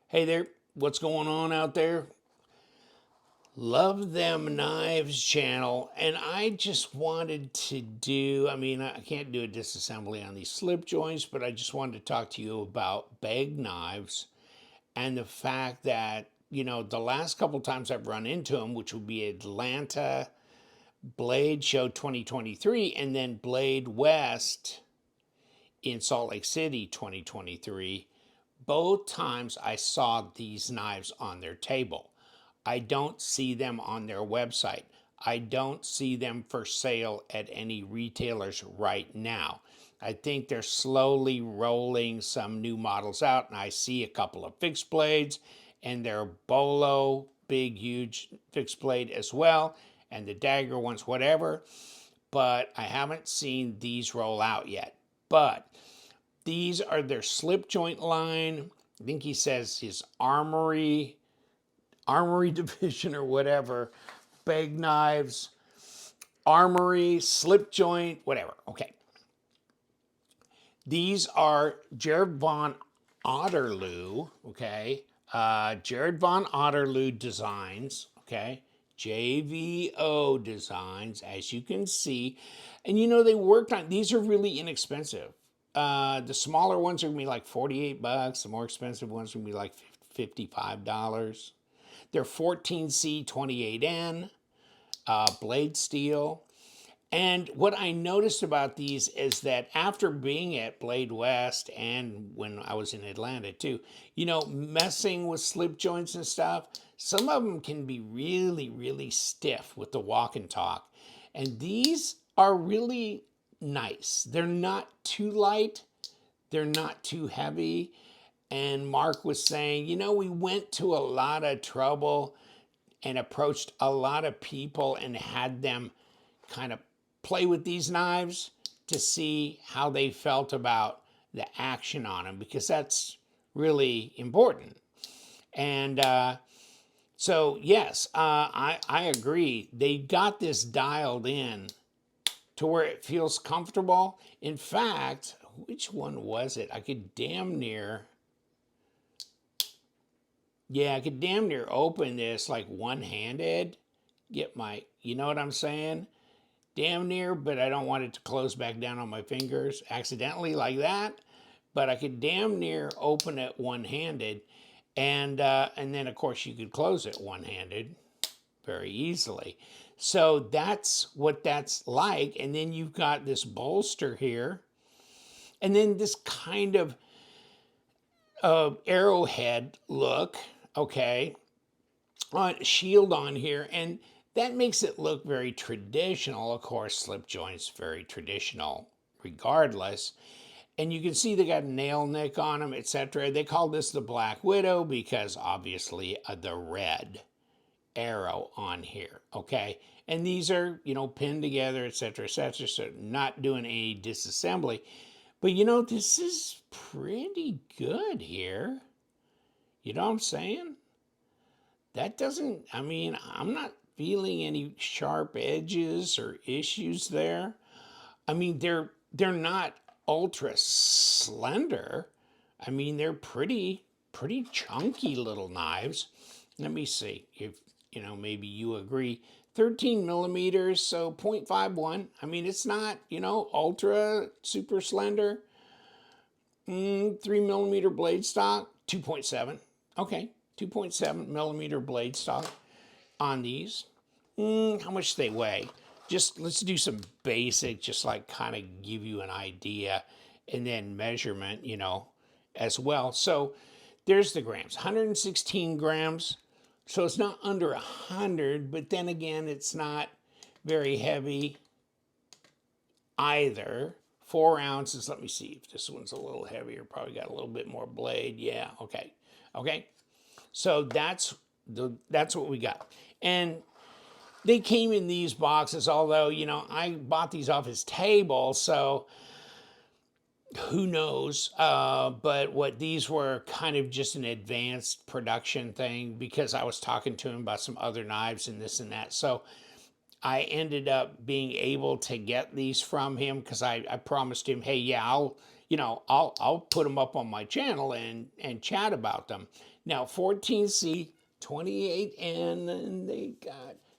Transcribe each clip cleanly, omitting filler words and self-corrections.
Hey there, what's going on out there? Love Them Knives channel, and I just wanted to do, I can't do a disassembly on these slip joints, but I just wanted to talk to you about Begg knives and the fact that, the last couple times I've run into them, which would be Atlanta Blade Show 2023 and then Blade West in Salt Lake City 2023, both times I saw these knives on their table. I don't see them on their website. I don't see them for sale at any retailers right now. I think they're slowly rolling some new models out, and I see a couple of fixed blades, and their Bolo, big, huge fixed blade as well, and the dagger ones, whatever. But I haven't seen these roll out yet. But these are their slip joint line. I think he says his armory division or whatever. Begg knives, armory, slip joint, whatever. Okay. These are Jared Von Otterloo, okay? Jared Von Otterloo designs, okay? JVO designs, as you can see. And they worked on, these are really inexpensive. The smaller ones are gonna be like 48 bucks. The more expensive ones are gonna be like $55. They're 14C 28N, blade steel. And what I noticed about these is that after being at Blade West and when I was in Atlanta too, messing with slip joints and stuff, some of them can be really, really stiff with the walk and talk. And these are really nice. They're not too light, they're not too heavy. And Mark was saying, we went to a lot of trouble and approached a lot of people and had them kind of play with these knives to see how they felt about the action on them, because that's really important. And so, yes, I agree. They got this dialed in to where it feels comfortable. In fact, which one was it? I could damn near open this like one-handed, get my, you know what I'm saying? Damn near, but I don't want it to close back down on my fingers accidentally like that. But I could damn near open it one-handed, and then of course you could close it one-handed very easily. So that's what that's like. And then you've got this bolster here, and then this kind of arrowhead look, okay, on shield on here, and that makes it look very traditional. Of course, slip joints very traditional regardless. And you can see they got a nail nick on them, etc. They call this the Black Widow because obviously the red arrow on here, okay? And these are, pinned together, etc., etc. So not doing any disassembly. But this is pretty good here. You know what I'm saying? That doesn't, I'm not feeling any sharp edges or issues there. They're not ultra slender. They're pretty chunky little knives. Let me see if, maybe you agree. 13 millimeters, so 0.51. It's not, ultra super slender. 3 millimeter blade stock, 2.7. Okay, 2.7 millimeter blade stock on these. How much they weigh? Just let's do some basic, just like kind of give you an idea, and then measurement, as well. So there's the grams, 116 grams. So it's not under 100, but then again, it's not very heavy either. 4 ounces. Let me see if this one's a little heavier. Probably got a little bit more blade. Yeah. Okay. Okay. So that's what we got. And they came in these boxes, although, I bought these off his table, so who knows? But what these were kind of just an advanced production thing because I was talking to him about some other knives and this and that. So I ended up being able to get these from him because I promised him, hey, yeah, I'll I'll put them up on my channel and chat about them. Now 14C, 28N, and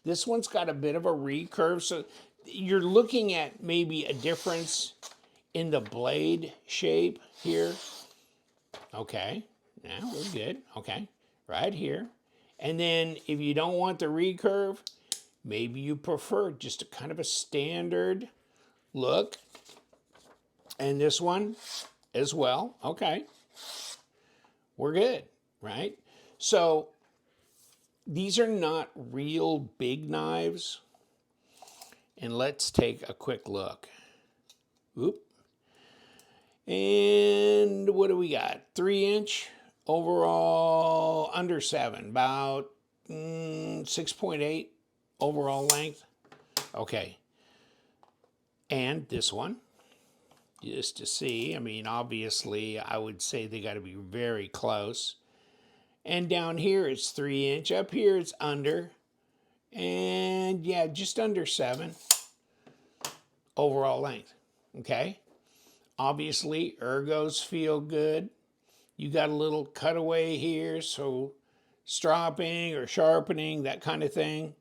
this one's got a bit of a recurve, so you're looking at maybe a difference in the blade shape here. Okay, now we're good. Okay, right here. And then if you don't want the recurve, maybe you prefer just a kind of a standard look. And this one as well. Okay, we're good, right? So these are not real big knives. And let's take a quick look. Oop. And what do we got? 3-inch overall, under 7, about 6.8 overall length. Okay. And this one, just to see, I mean, obviously, I would say they got to be very close. And down here, it's 3-inch. Up here, it's under. And yeah, just under 7 overall length. Okay. Obviously, ergos feel good. You got a little cutaway here, so stropping or sharpening, that kind of thing.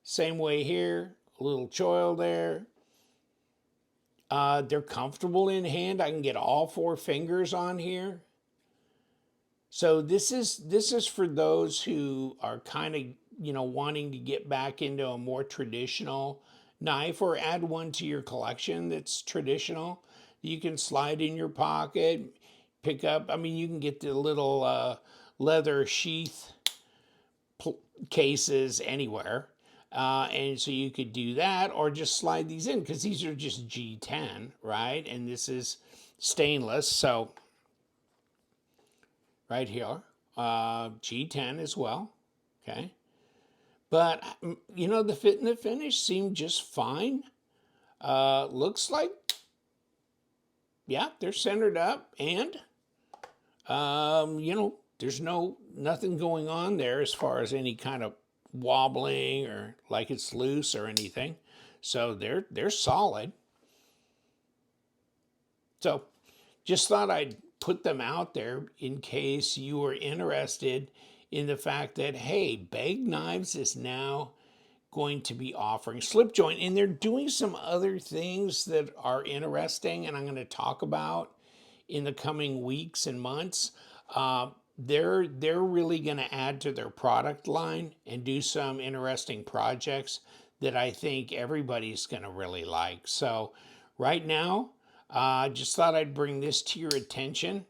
Same way here, a little choil there. They're comfortable in hand. I can get all 4 fingers on here. So this is for those who are kind of, wanting to get back into a more traditional knife, or add one to your collection that's traditional. You can slide in your pocket, pick up. I mean, you can get the little leather sheath cases anywhere. And so you could do that, or just slide these in, because these are just G10, right? And this is stainless, so right here, G10 as well, okay? But, the fit and the finish seem just fine. Looks like, yeah, they're centered up, and, there's nothing going on there as far as any kind of wobbling or like it's loose or anything. So they're solid. So just thought I'd put them out there in case you were interested in the fact that, hey, Begg Knives is now going to be offering slip joint, and they're doing some other things that are interesting, and I'm going to talk about in the coming weeks and months. They're really going to add to their product line and do some interesting projects that I think everybody's going to really like. So right now, just thought I'd bring this to your attention.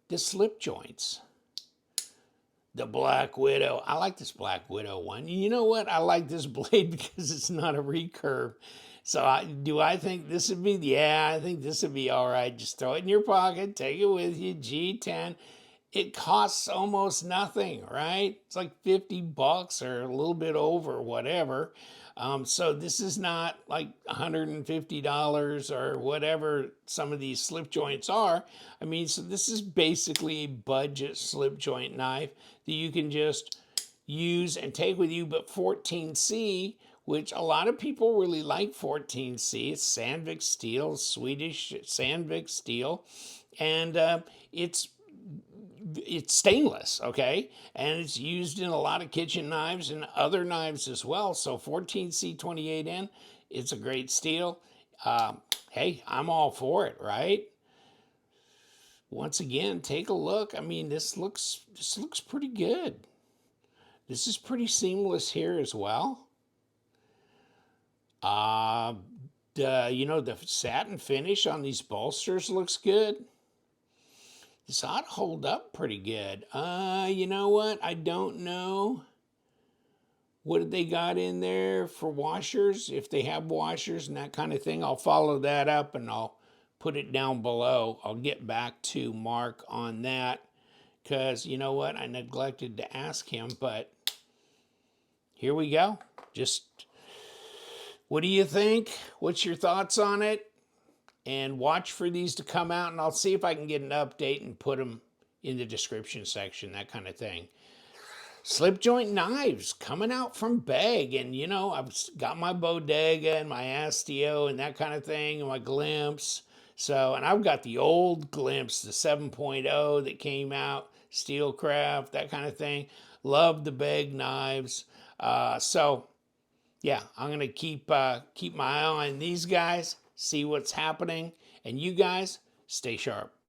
The slip joints. The Black Widow. I like this Black Widow one. You know what? I like this blade because it's not a recurve. So do I think this would be? Yeah, I think this would be all right. Just throw it in your pocket, take it with you, G10. It costs almost nothing, right? It's like $50 or a little bit over, whatever. So this is not like $150 or whatever some of these slip joints are. I mean, so this is basically a budget slip joint knife that you can just use and take with you. But 14C, which a lot of people really like 14C. It's Sandvik steel, Swedish Sandvik steel, and it's stainless, okay? And it's used in a lot of kitchen knives and other knives as well. So 14C 28N, it's a great steel. Hey, I'm all for it, right? Once again, take a look. I mean, this looks pretty good. This is pretty seamless here as well. The satin finish on these bolsters looks good. This ought to hold up pretty good. You know what? I don't know. What did they got in there for washers? If they have washers and that kind of thing, I'll follow that up and I'll put it down below. I'll get back to Mark on that, because you know what? I neglected to ask him, but here we go. Just, what do you think? What's your thoughts on it? And watch for these to come out, and I'll see if I can get an update and put them in the description section, that kind of thing. slip joint knives coming out from Begg. And, you know, I've got my bodega and my Astio and that kind of thing, and my glimpse. So, and I've got the old glimpse, the 7.0 that came out, Steelcraft, that kind of thing. Love the Begg knives. So, yeah, I'm gonna keep my eye on these guys, see what's happening, and you guys stay sharp.